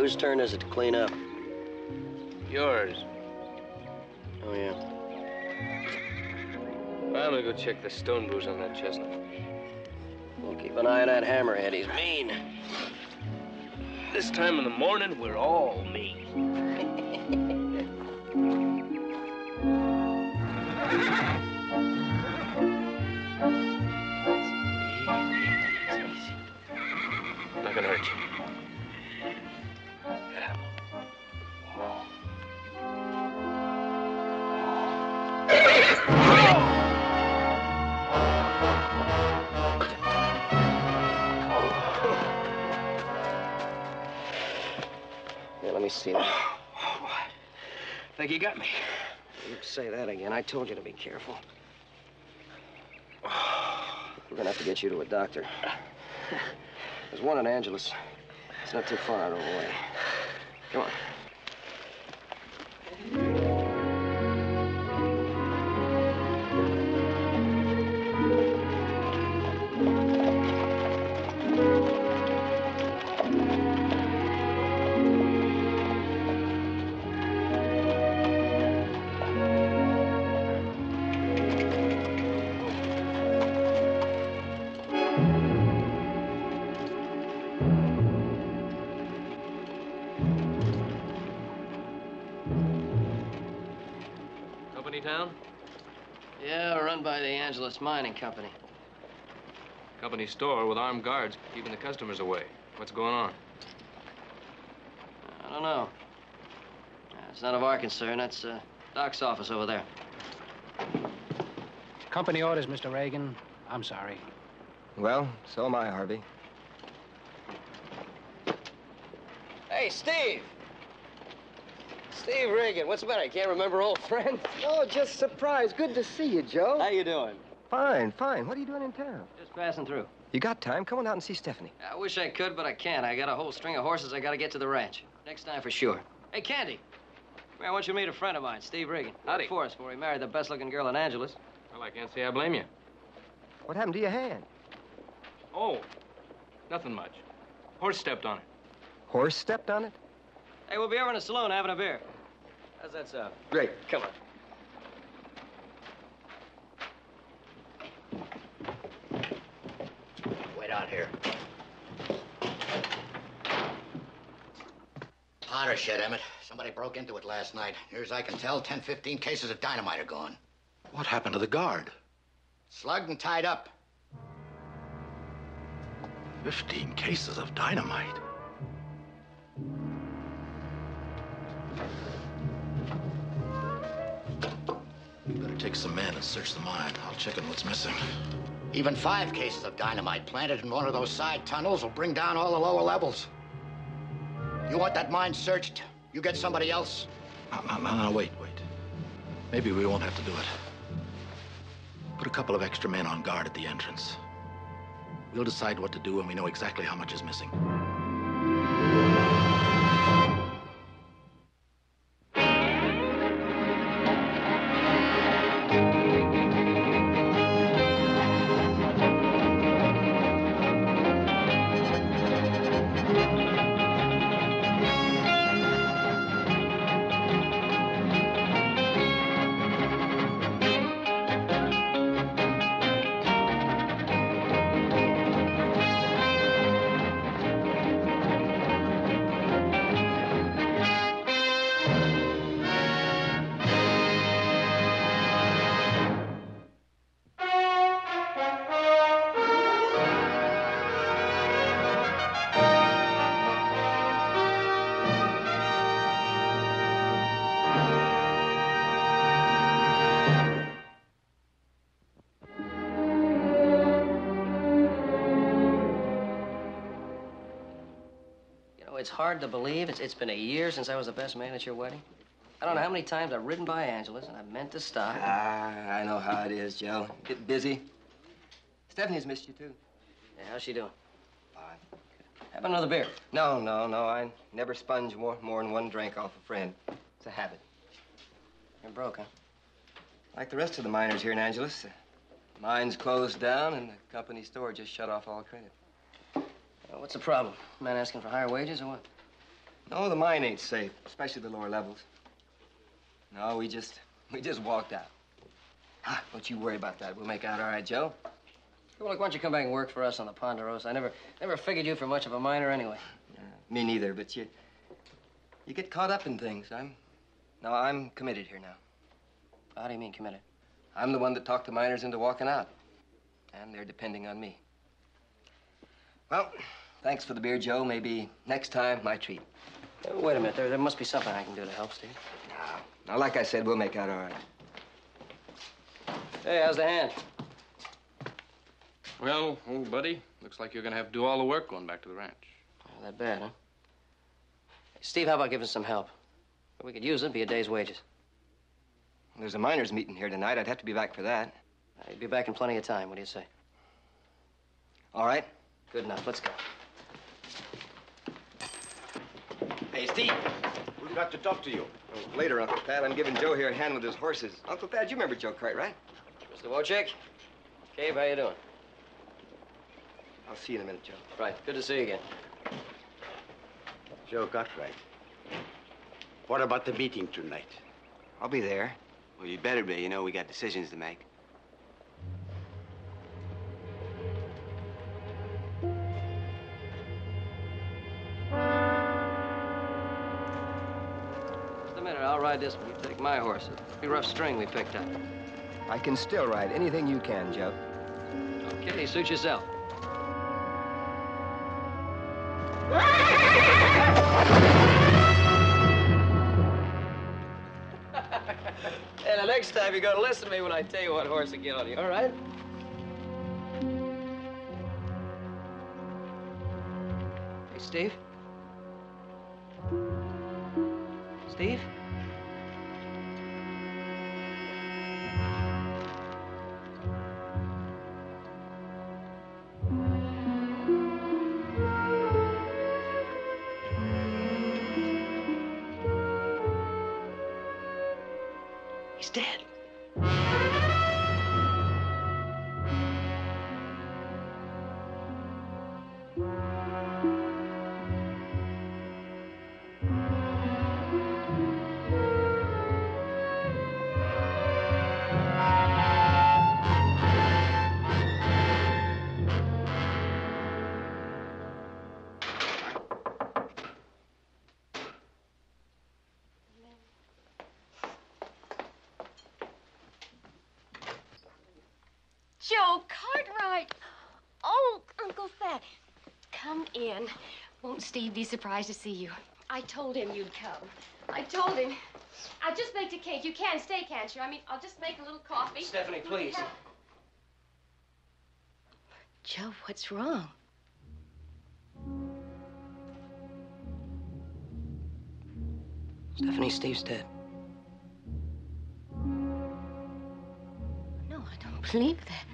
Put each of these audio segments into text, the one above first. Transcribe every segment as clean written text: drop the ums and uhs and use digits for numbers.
whose turn is it to clean up? Yours. Oh, yeah. I'm gonna go check the stone bruise on that chestnut. We'll keep an eye on that hammerhead. He's mean. This time in the morning, we're all mean. Easy. Not gonna hurt you. Yeah. Yeah, let me see that. Think you got me? You say that again. I told you to be careful. We're gonna have to get you to a doctor. There's one in Angelus. It's not too far out of the way. Come on. Town? Yeah, run by the Angelus Mining Company. Company store with armed guards keeping the customers away. What's going on? I don't know. It's none of our concern. That's Doc's office over there. Company orders, Mr. Reagan. I'm sorry. Well, so am I, Harvey. Hey, Steve! Steve Reagan, what's the matter? You can't remember old friend? Oh, just surprised. Good to see you, Joe. How you doing? Fine. What are you doing in town? Just passing through. You got time? Come on out and see Stephanie. I wish I could, but I can't. I got a whole string of horses I gotta get to the ranch. Next time for sure. Hey, Candy. Come here, I want you to meet a friend of mine, Steve Reagan. Howdy. For us before he married the best-looking girl in Angelus. Well, I can't say I blame you. What happened to your hand? Oh, nothing much. Horse stepped on it. Horse stepped on it? Hey, we'll be over in the saloon having a beer. How's that sound? Great. Come on. Wait out here. Powder shed, Emmett. Somebody broke into it last night. Near as I can tell, 10, 15 cases of dynamite are gone. What happened to the guard? Slugged and tied up. 15 cases of dynamite. You better take some men and search the mine. I'll check on what's missing. Even 5 cases of dynamite planted in one of those side tunnels will bring down all the lower levels. You want that mine searched? You get somebody else. No, wait. Maybe we won't have to do it. Put a couple of extra men on guard at the entrance. We'll decide what to do when we know exactly how much is missing. It's hard to believe. It's been a year since I was the best man at your wedding. I don't know how many times I've ridden by Angelus, and I've meant to stop. I know how it is, Joe. Get busy. Stephanie's missed you, too. Yeah, how's she doing? Fine. How about another beer? No. I never sponge more than one drink off a friend. It's a habit. You're broke, huh? Like the rest of the miners here in Angelus. The mine's closed down, and the company store just shut off all credit. What's the problem? Man asking for higher wages or what? No, the mine ain't safe, especially the lower levels. No, we just walked out. Ah, don't you worry about that. We'll make out all right, Joe. Well, look, why don't you come back and work for us on the Ponderosa? I never figured you for much of a miner anyway. Me neither, but you get caught up in things. I'm committed here now. How do you mean committed? I'm the one that talked the miners into walking out. And they're depending on me. Well, thanks for the beer, Joe. Maybe next time, my treat. Wait a minute. There must be something I can do to help, Steve. Now, like I said, we'll make out all right. Hey, how's the hand? Well, old buddy, looks like you're gonna have to do all the work going back to the ranch. Oh, that bad, huh? Hey, Steve, how about giving us some help? If we could use it, it'd be a day's wages. There's a miners' meeting here tonight. I'd have to be back for that. You'd be back in plenty of time. What do you say? All right. Good enough. Let's go. Hey, Steve. We've got to talk to you. Oh, later, Uncle Pat. I'm giving Joe here a hand with his horses. Uncle Pat, you remember Joe Cart, right? Mr. Wojcik? Cave, how you doing? I'll see you in a minute, Joe. Right. Good to see you again. Joe Cartwright. What about the meeting tonight? I'll be there. Well, you'd better be. You know, we got decisions to make. Just a minute. I'll ride this one. You take my horse. It's a pretty rough string we picked up. I can still ride anything you can, Joe. Okay, suit yourself. And the next time you're gonna listen to me when I tell you what horse to get on you, all right? Hey, Steve? Steve? He's dead. Joe Cartwright! Oh, Uncle Fat. Come in. Won't Steve be surprised to see you? I told him you'd come. I told him. I'll just make a cake. You can stay, can't you? I mean, I'll just make a little coffee. Stephanie, please. Joe, what's wrong? Stephanie, Steve's dead. No, I don't believe that.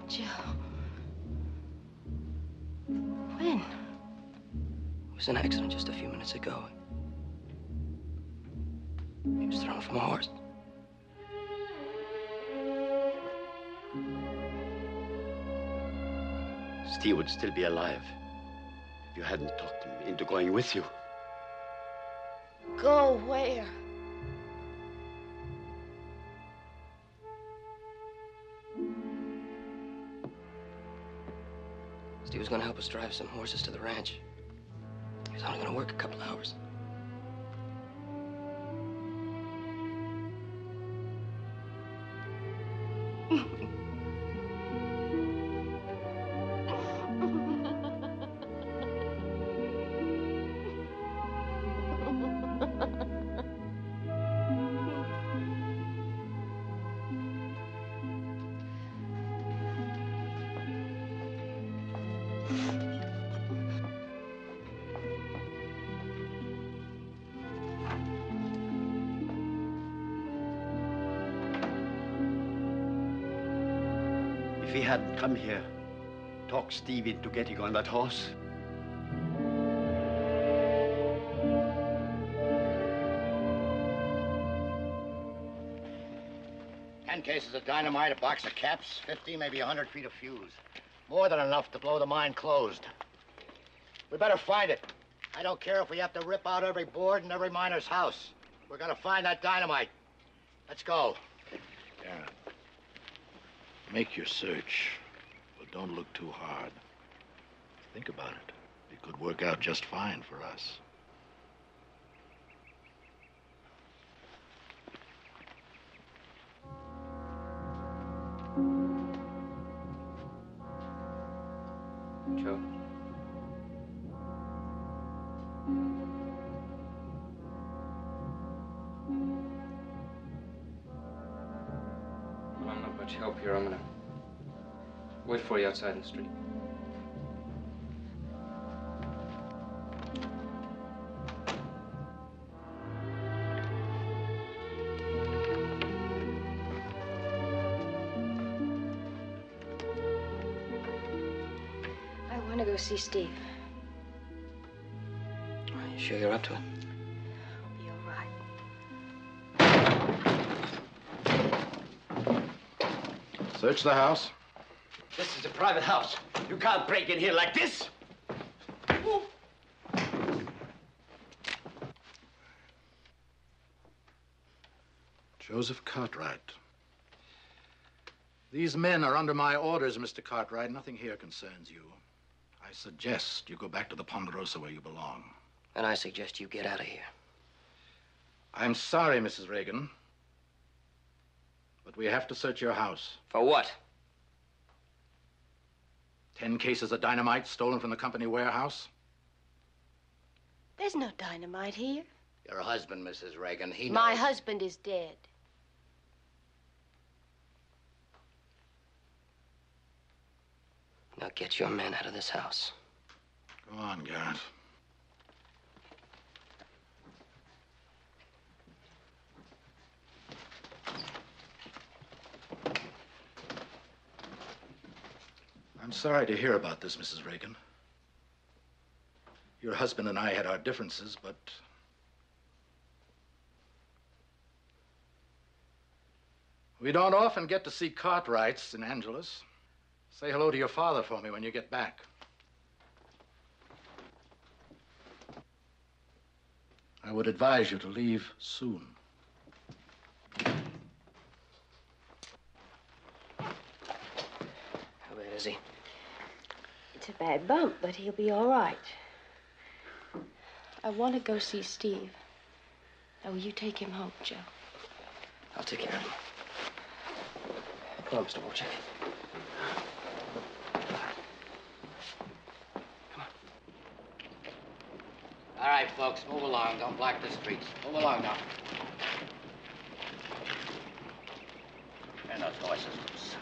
Joe. When? It was an accident just a few minutes ago. He was thrown from a horse. Steve would still be alive if you hadn't talked him into going with you. Go where? Steve was going to help us drive some horses to the ranch. He was only going to work a couple hours. If he hadn't come here, talk Steve into getting on that horse, 10 cases of dynamite, a box of caps, 50, maybe 100 feet of fuse. More than enough to blow the mine closed. We better find it. I don't care if we have to rip out every board in every miner's house. We're gonna find that dynamite. Let's go. Yeah. Make your search, but don't look too hard. Think about it. It could work out just fine for us. Joe? Well, I'm not much help here. I'm gonna wait for you outside in the street. I want to go see Steve. Are you sure you're up to it? I'll be all right. Search the house. This is a private house. You can't break in here like this. Joseph Cartwright. These men are under my orders, Mr. Cartwright. Nothing here concerns you. I suggest you go back to the Ponderosa where you belong. And I suggest you get out of here. I'm sorry, Mrs. Reagan, but we have to search your house. For what? 10 cases of dynamite stolen from the company warehouse. There's no dynamite here. Your husband, Mrs. Reagan, he My knows. husband is dead. Now get your men out of this house. Go on, Garrett. I'm sorry to hear about this, Mrs. Reagan. Your husband and I had our differences, but we don't often get to see Cartwrights in Angelus. Say hello to your father for me when you get back. I would advise you to leave soon. How bad is he? It's a bad bump, but he'll be all right. I want to go see Steve. Now, will you take him home, Joe? I'll take care of him. Come on, Mr. Wojcik. All right, folks, move along. Don't block the streets. Move along now. Turn those horses loose.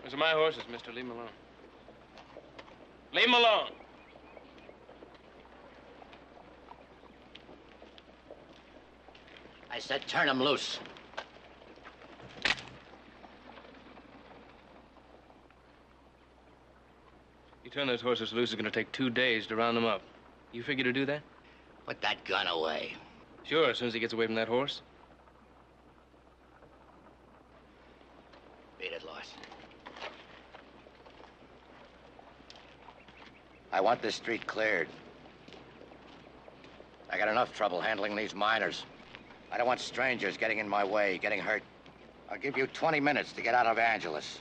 Those are my horses, mister. Leave them alone. Leave them alone. I said turn them loose. You turn those horses loose, it's gonna take 2 days to round them up. You figure to do that? Put that gun away. Sure, as soon as he gets away from that horse. Beat it, Lawson. I want this street cleared. I got enough trouble handling these miners. I don't want strangers getting in my way, getting hurt. I'll give you 20 minutes to get out of Angelus.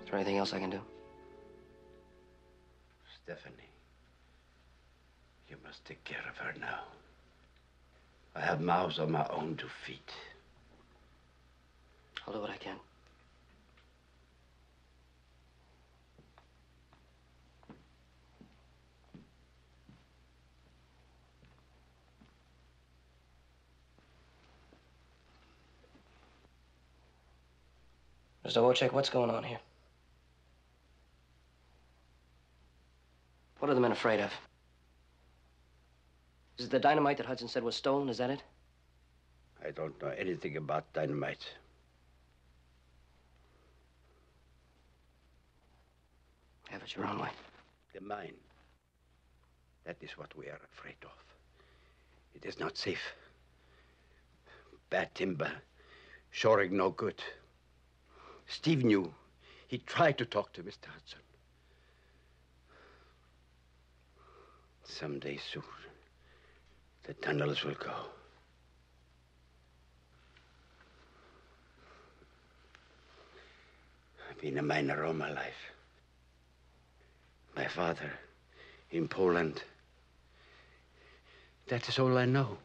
Is there anything else I can do? Stephanie, you must take care of her now. I have mouths of my own to feed. I'll do what I can. Mr. Wojcik, what's going on here? What are the men afraid of? Is it the dynamite that Hudson said was stolen? Is that it? I don't know anything about dynamite. Have it your own way. The mine. That is what we are afraid of. It is not safe. Bad timber. Shoring no good. Steve knew. He tried to talk to Mr. Hudson. Someday soon, the tunnels will go. I've been a miner all my life. My father in Poland. That is all I know.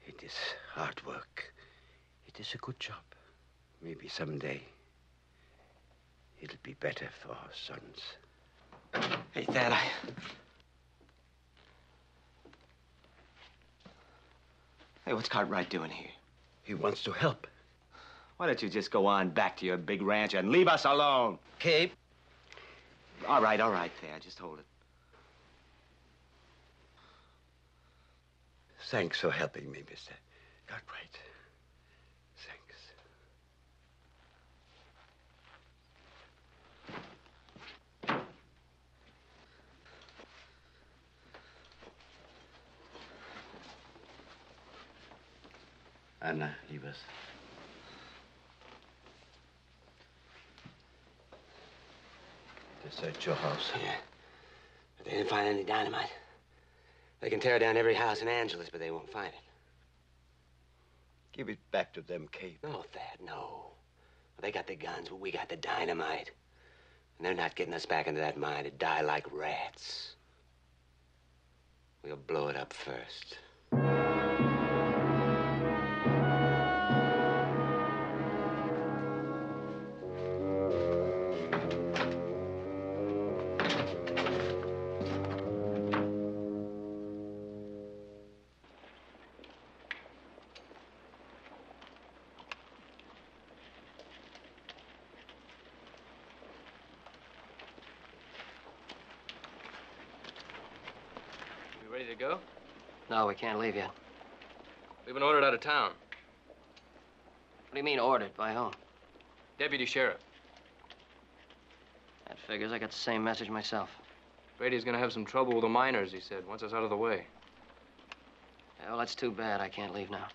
It is hard work. It is a good job. Maybe someday it'll be better for our sons. Hey, Thad, Hey, what's Cartwright doing here? He wants to help. Why don't you just go on back to your big ranch and leave us alone? Cape. All right, Thad, just hold it. Thanks for helping me, Mr. Cartwright. Thanks. Anna, leave us. To search your house. Yeah. But they didn't find any dynamite. They can tear down every house in Angelus, but they won't find it. Give it back to them, Cape. No, Thad, no. They got the guns, but we got the dynamite. And they're not getting us back into that mine to die like rats. We'll blow it up first. Ready to go? No, we can't leave yet. We've been ordered out of town. What do you mean, ordered? By whom? Deputy Sheriff. That figures. I got the same message myself. Brady's gonna have some trouble with the miners, he said, once it's out of the way. Yeah, well, that's too bad. I can't leave now.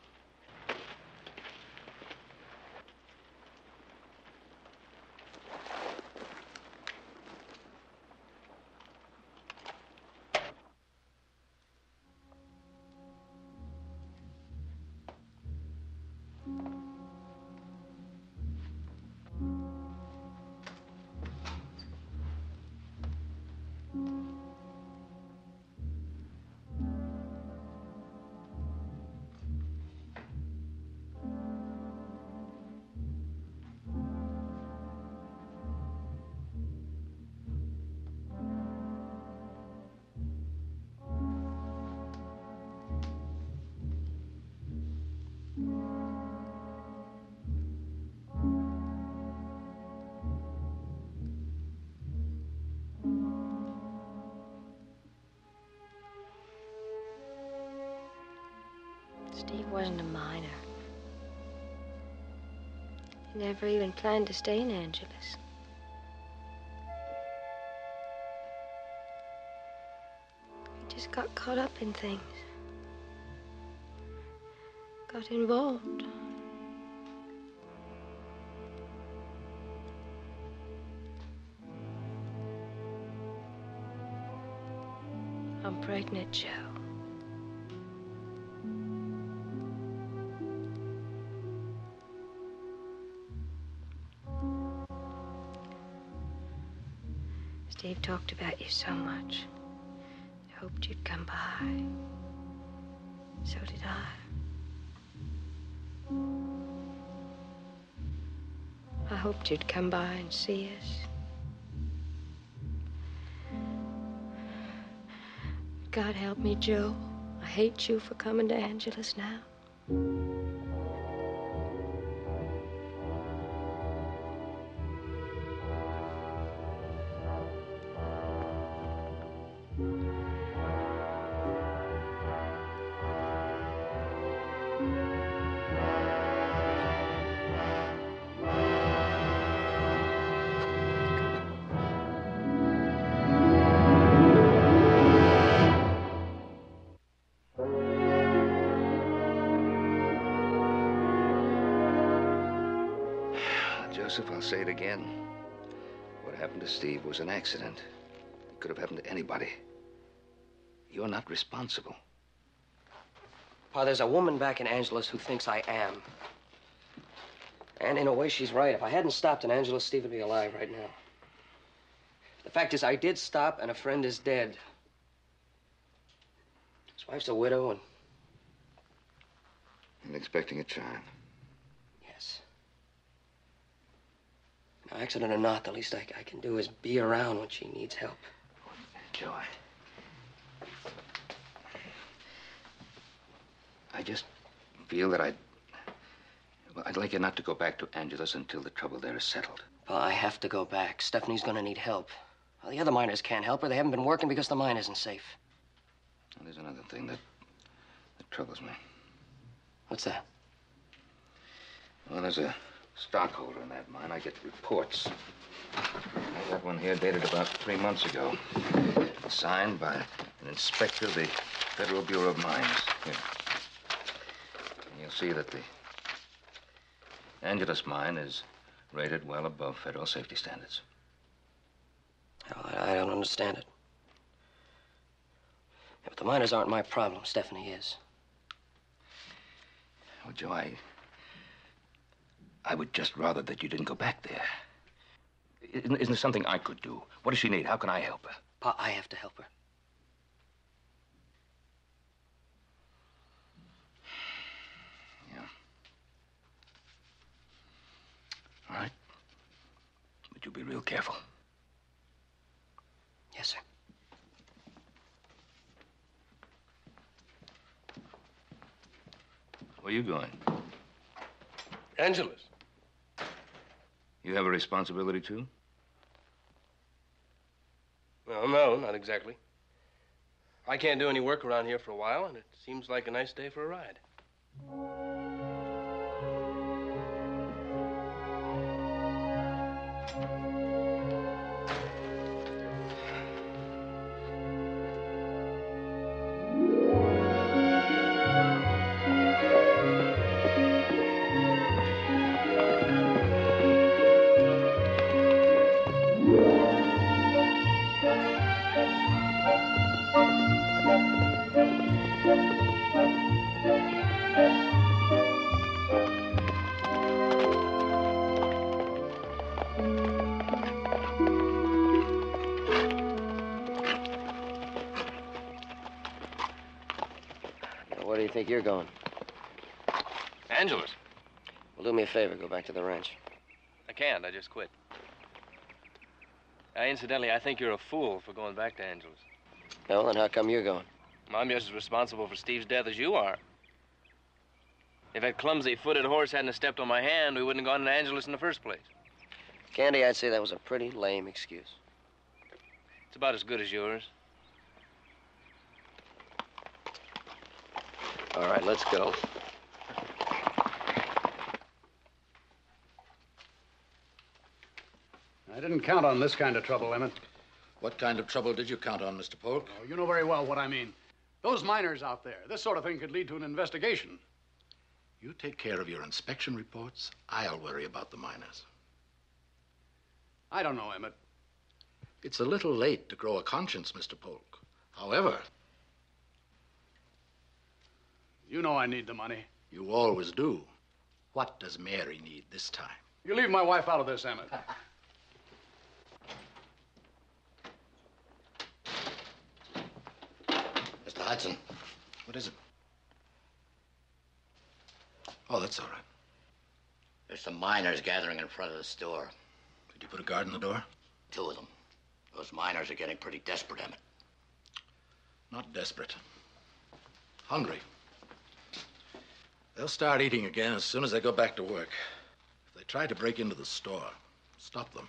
Steve wasn't a miner. He never even planned to stay in Angelus. He just got caught up in things. Got involved. I'm pregnant, Joe. Steve talked about you so much. I hoped you'd come by. So did I. I hoped you'd come by and see us. God help me, Joe. I hate you for coming to Angelus now. Joseph, I'll say it again. What happened to Steve was an accident. It could have happened to anybody. You're not responsible. Pa, there's a woman back in Angelus who thinks I am. And in a way, she's right. If I hadn't stopped in Angelus, Steve would be alive right now. The fact is, I did stop, and a friend is dead. His wife's a widow, and... And expecting a child. Yes. Now, accident or not, the least I can do is be around when she needs help. Joe, I just feel that I'd like you not to go back to Angelus until the trouble there is settled. Well, I have to go back. Stephanie's gonna need help. Well, the other miners can't help her. They haven't been working because the mine isn't safe. And there's another thing that troubles me. What's that? Well, there's a stockholder in that mine. I get reports. I got one here dated about 3 months ago. Signed by an inspector of the Federal Bureau of Mines. Here. And you'll see that the Angelus mine is rated well above federal safety standards. Oh, I don't understand it. Yeah, but the miners aren't my problem. Stephanie is. Well, Joe, I would just rather that you didn't go back there. Isn't there something I could do? What does she need? How can I help her? Pa, I have to help her. Yeah. All right. But you be real careful. Yes, sir. Where are you going? Angelus. You have a responsibility, too? Well, no, not exactly. I can't do any work around here for a while, and it seems like a nice day for a ride. Where do you think you're going? Angelus. Well, do me a favor. Go back to the ranch. I can't. I just quit. Incidentally, I think you're a fool for going back to Angelus. Well, then how come you're going? I'm just as responsible for Steve's death as you are. If that clumsy-footed horse hadn't have stepped on my hand, we wouldn't have gone to Angelus in the first place. Candy, I'd say that was a pretty lame excuse. It's about as good as yours. All right, let's go. I didn't count on this kind of trouble, Emmett. What kind of trouble did you count on, Mr. Polk? Oh, you know very well what I mean. Those miners out there, this sort of thing could lead to an investigation. You take care of your inspection reports. I'll worry about the miners. I don't know, Emmett. It's a little late to grow a conscience, Mr. Polk. However... You know I need the money. You always do. What does Mary need this time? You leave my wife out of this, Emmett. Mr. Hudson. What is it? Oh, that's all right. There's some miners gathering in front of the store. Did you put a guard in the door? 2 of them. Those miners are getting pretty desperate, Emmett. Not desperate. Hungry. They'll start eating again as soon as they go back to work. If they try to break into the store, stop them.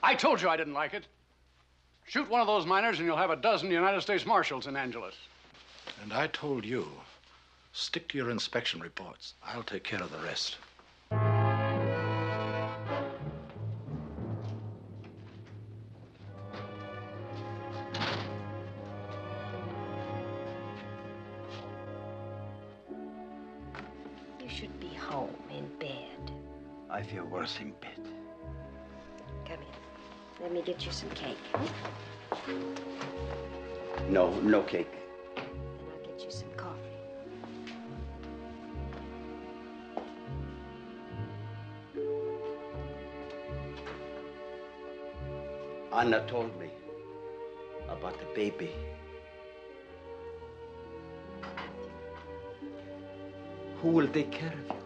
I told you I didn't like it. Shoot one of those miners and you'll have a dozen United States Marshals in Angelus. And I told you, stick to your inspection reports. I'll take care of the rest. You should be home in bed. I feel worse in bed. Come in. Let me get you some cake. No, no cake. Then I'll get you some coffee. Anna told me about the baby. Who will take care of you?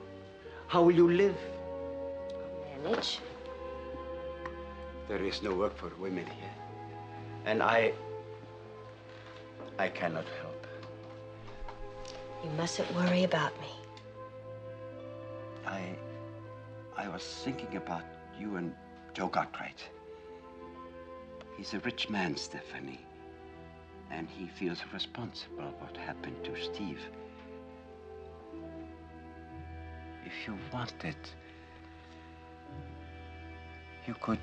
How will you live? I'll manage. There is no work for women here. And I cannot help. You mustn't worry about me. I was thinking about you and Joe Cartwright. He's a rich man, Stephanie. And he feels responsible for what happened to Steve. If you wanted, you could...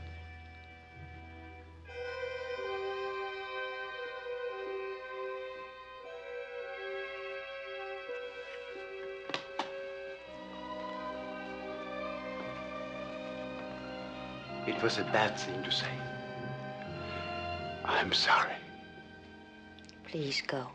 It was a bad thing to say. I'm sorry. Please go.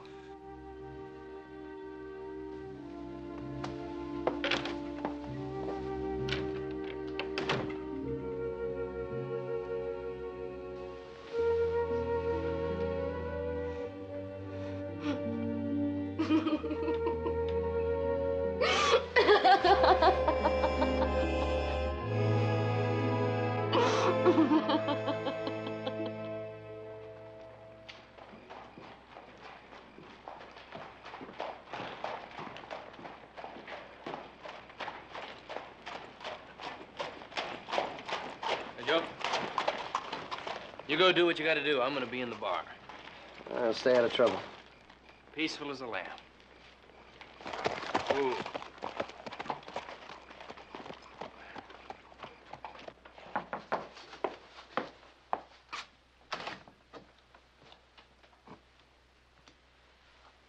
You go do what you gotta do. I'm gonna be in the bar. I'll stay out of trouble. Peaceful as a lamb. Ooh.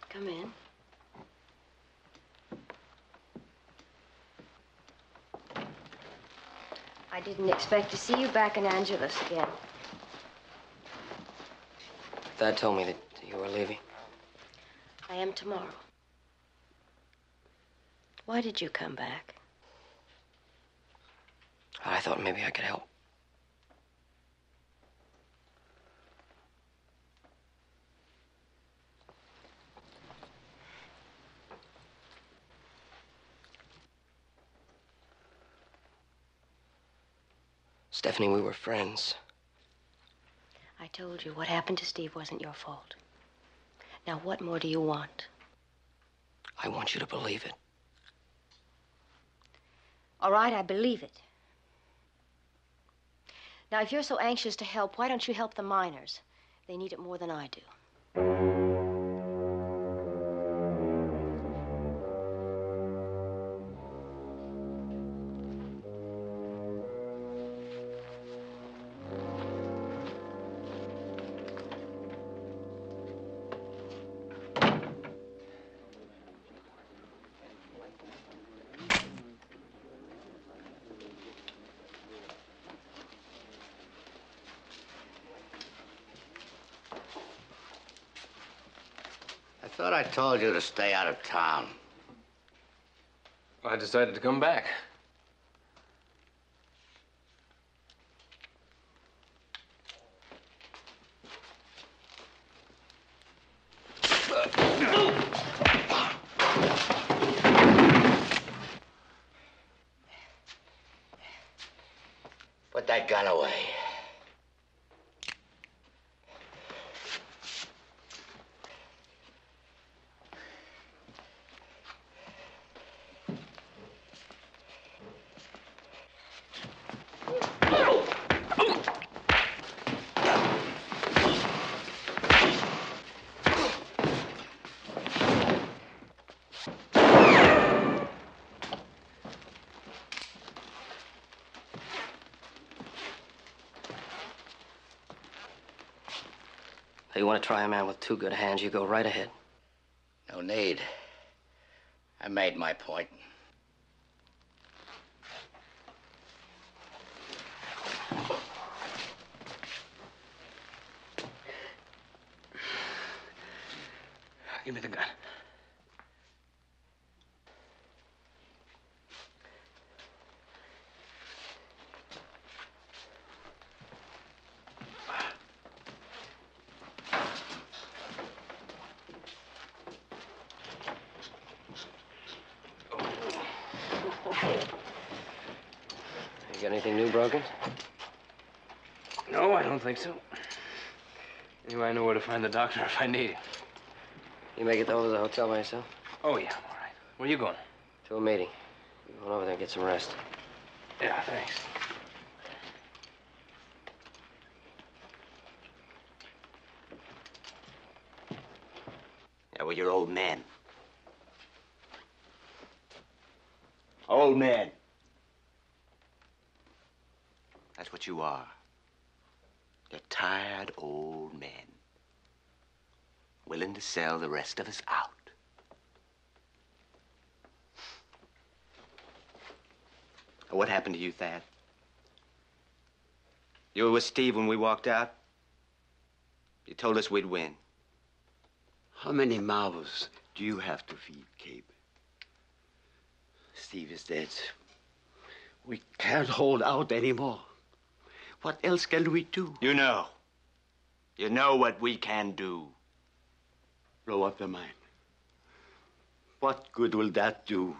Come in. I didn't expect to see you back in Angelus again. Dad told me that you were leaving. I am tomorrow. Why did you come back? I thought maybe I could help. Stephanie, we were friends. I told you what happened to Steve wasn't your fault. Now, what more do you want? I want you to believe it. All right, I believe it. Now, if you're so anxious to help, why don't you help the miners? They need it more than I do. I thought I told you to stay out of town. I decided to come back. Put that gun away. If you want to try a man with two good hands, you go right ahead. No need. I made my point. Give me the gun. You got anything new broken? No, I don't think so. Anyway, I know where to find the doctor if I need him. You make it over to the hotel by yourself? Oh, yeah, I'm all right. Where you going? To a meeting. I'm going over there and get some rest. Yeah, thanks. Yeah, well, you're old men. Old men. That's what you are. You're tired old men. Willing to sell the rest of us out. What happened to you, Thad? You were with Steve when we walked out? You told us we'd win. How many mouths do you have to feed, Cabe? Steve is dead. We can't hold out anymore. What else can we do? You know. You know what we can do. Blow up the mine. What good will that do?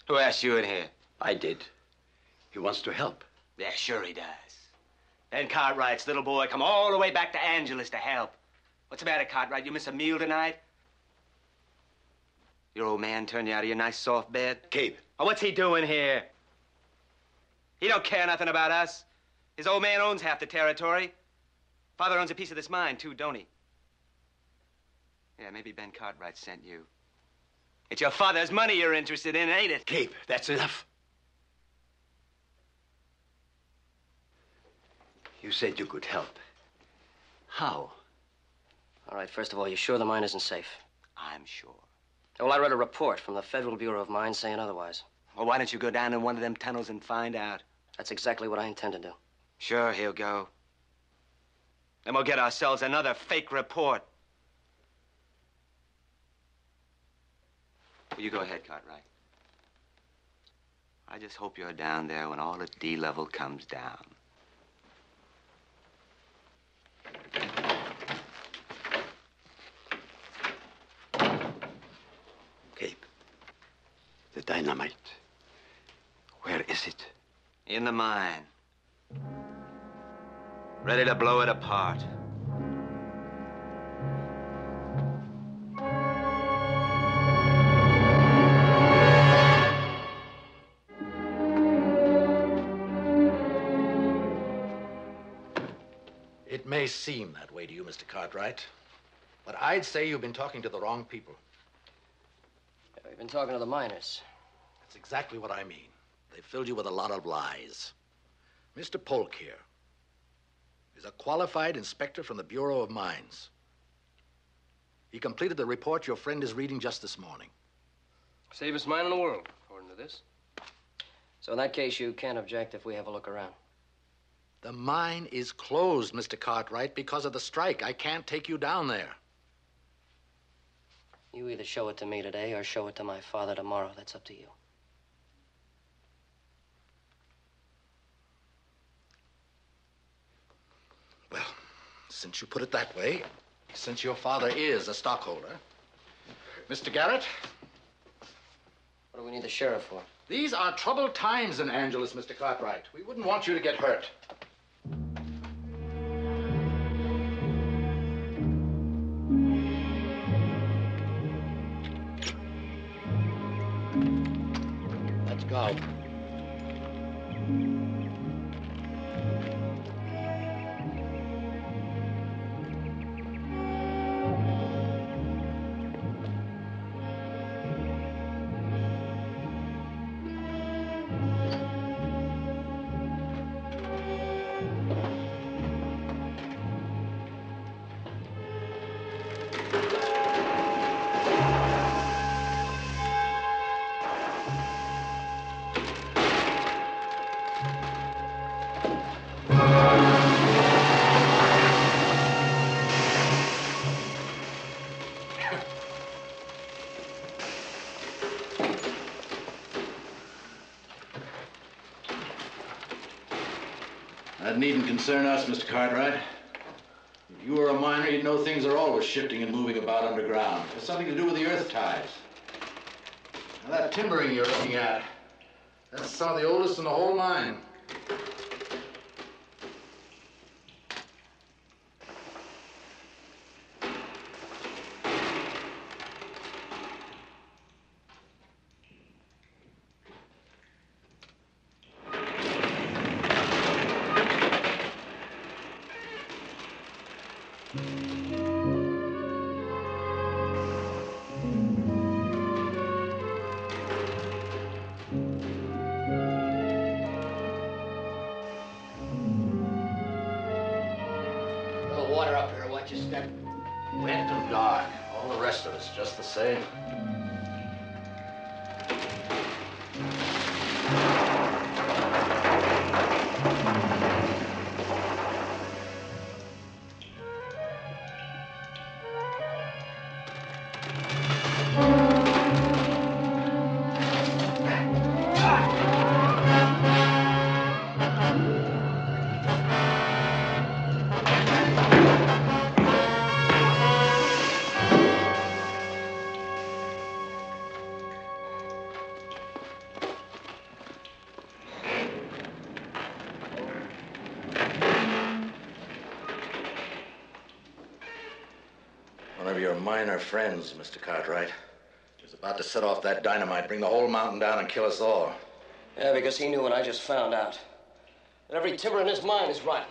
Who asked you in here? I did. He wants to help. Yeah, sure he does. Ben Cartwright's little boy come all the way back to Angelus to help. What's the matter, Cartwright? You miss a meal tonight? Your old man turned you out of your nice soft bed? Cabe. Oh, what's he doing here? He don't care nothing about us. His old man owns half the territory. Father owns a piece of this mine, too, don't he? Yeah, maybe Ben Cartwright sent you. It's your father's money you're interested in, ain't it? Cabe, that's enough. You said you could help. How? All right, first of all, you sure the mine isn't safe? I'm sure. Well, I read a report from the Federal Bureau of Mines saying otherwise. Well, why don't you go down in one of them tunnels and find out? That's exactly what I intend to do. Sure, he'll go. Then we'll get ourselves another fake report. Well, you go ahead, Cartwright. I just hope you're down there when all the D level comes down. Cabe, the dynamite. Where is it? In the mine. Ready to blow it apart. It may seem that way to you, Mr. Cartwright, but I'd say you've been talking to the wrong people. We've been talking to the miners. That's exactly what I mean. They filled you with a lot of lies. Mr. Polk here is a qualified inspector from the Bureau of Mines. He completed the report your friend is reading just this morning. Safest mine in the world, according to this. So in that case, you can't object if we have a look around. The mine is closed, Mr. Cartwright, because of the strike. I can't take you down there. You either show it to me today or show it to my father tomorrow. That's up to you. Well, since you put it that way, since your father is a stockholder, Mr. Garrett? What do we need the sheriff for? These are troubled times in Angelus, Mr. Cartwright. We wouldn't want you to get hurt. Let's go. That needn't concern us, Mr. Cartwright. If you were a miner, you'd know things are always shifting and moving about underground. It has something to do with the earth tides. Now, that timbering you're looking at, that's some of the oldest in the whole mine. Water up here, watch your step. Wet and dark. All the rest of it's just the same. One of your miner friends, Mr. Cartwright, is about to set off that dynamite, bring the whole mountain down and kill us all. Yeah, because he knew what I just found out. That every timber in this mine is rotten.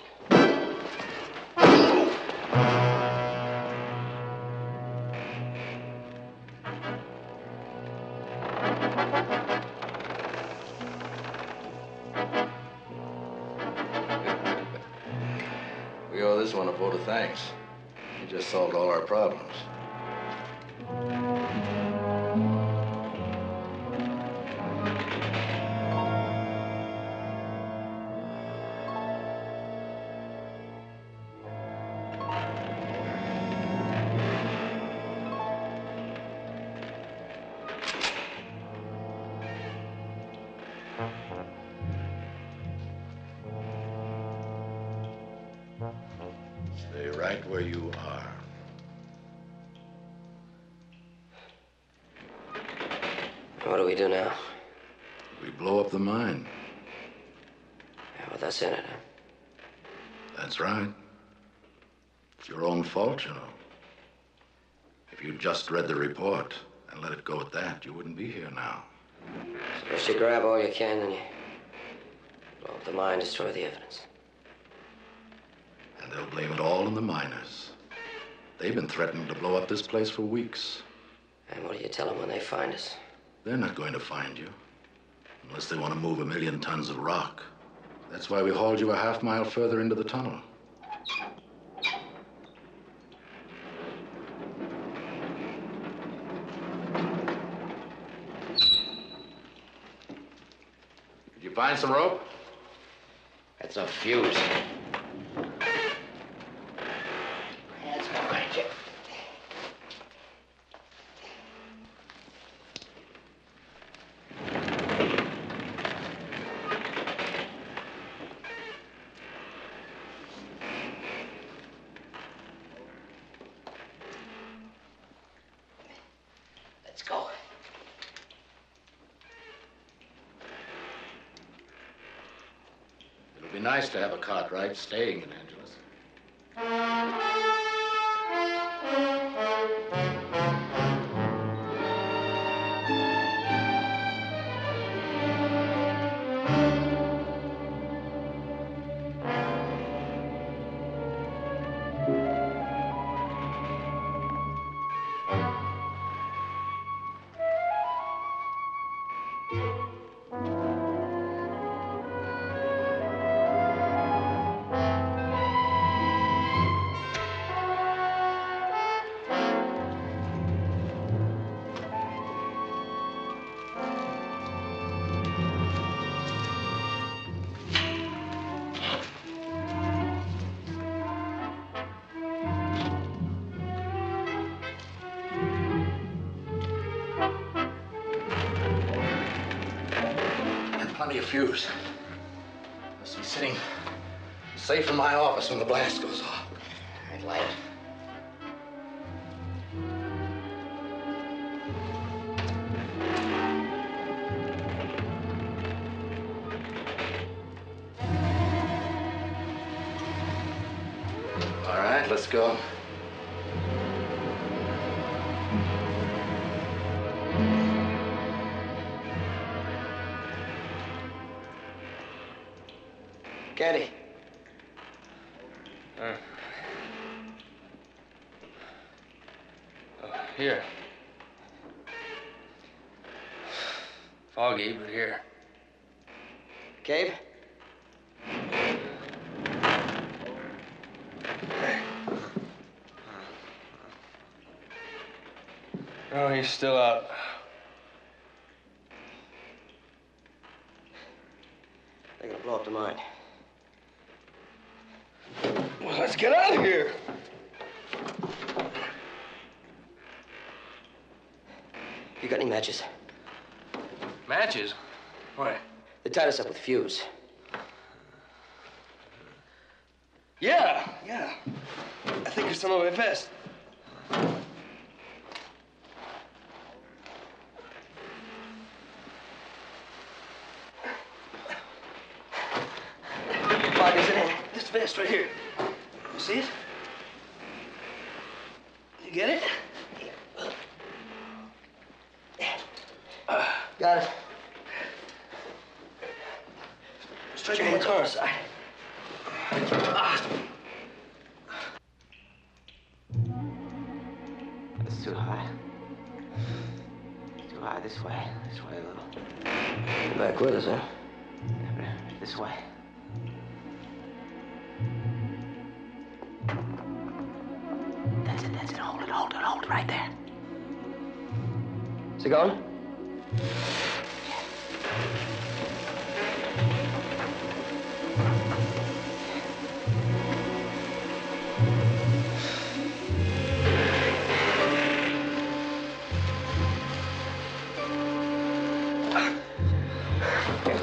We owe this one a vote of thanks. He just solved all our problems. Stay right where you are. What do we do now? We blow up the mine. Yeah, well, that's in it, huh? That's right. It's your own fault, you know. If you'd just read the report and let it go at that, you wouldn't be here now. So first you grab all you can, then you blow up the mine, destroy the evidence. And they'll blame it all on the miners. They've been threatening to blow up this place for weeks. And what do you tell them when they find us? They're not going to find you. Unless they want to move 1 million tons of rock. That's why we hauled you a half-mile further into the tunnel. Did you find some rope? That's a fuse. That's behind you. Let's go. It'll be nice to have a Cartwright staying in Angelus. Plenty of fuse. Must be sitting Safe in my office when the blast goes off. All right, light it. All right, let's go. Candy. Here. Foggy, but here. Gabe? Oh, he's still out. They're gonna blow up the mine. Well, let's get out of here. You got any matches? Matches? Why? They tied us up with fuse. Yeah. I think there's some on my vest. Bog is in this vest right here. You see it? You get it? Got it. Stretch your hands on the side. It's too high. It's too high. This way. This way a little. You're back with us, huh? This way. That's it. Hold it right there. Is it going?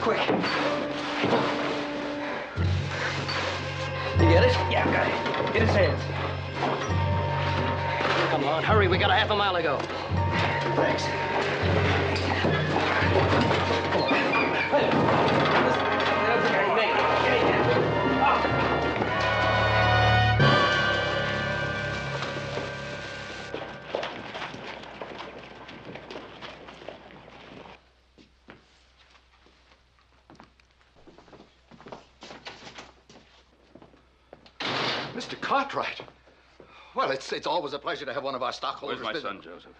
Quick. You get it? Yeah, got it. Get his hands. Come on, hurry. We got a half a mile to go. Thanks. Come on. Hey. I don't think I can make it. Give me that. Mr. Cartwright. Well, it's always a pleasure to have one of our stockholders. Where's my son, Joseph?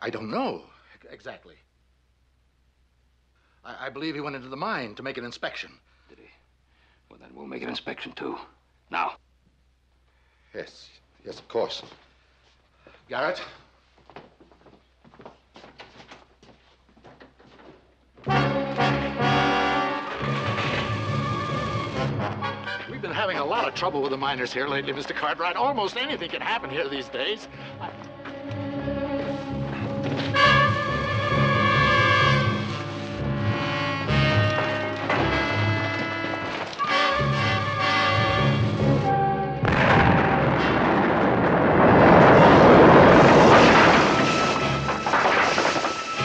I don't know exactly. I believe he went into the mine to make an inspection. Did he? Well, then we'll make an inspection, too. Now. Yes, of course. Garrett? We've been having a lot of trouble with the miners here lately, Mr. Cartwright. Almost anything can happen here these days.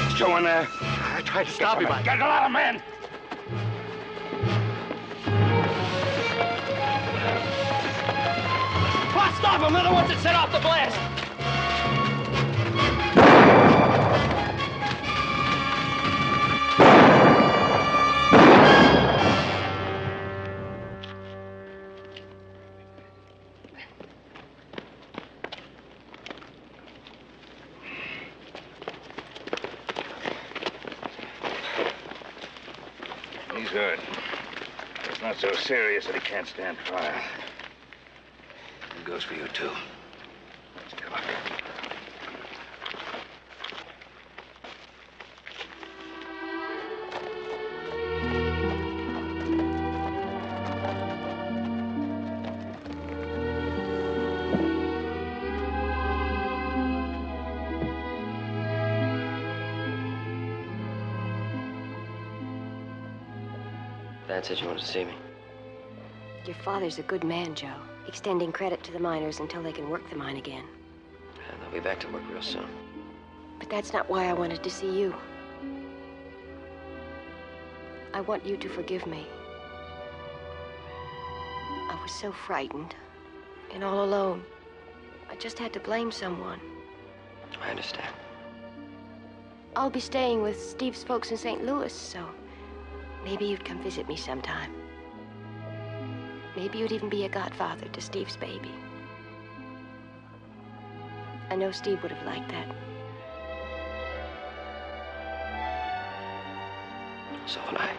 What's going there? I tried to stop him. Get a lot of men! Stop him! They're the ones that set off the blast! He's hurt. It's not so serious that he can't stand trial. It goes for you, too. Come on. Dad said you wanted to see me. Your father's a good man, Joe, extending credit to the miners until they can work the mine again. And they'll be back to work real soon. But that's not why I wanted to see you. I want you to forgive me. I was so frightened and all alone. I just had to blame someone. I understand. I'll be staying with Steve's folks in St. Louis, so maybe you'd come visit me sometime. Maybe you'd even be a godfather to Steve's baby. I know Steve would have liked that. So would I.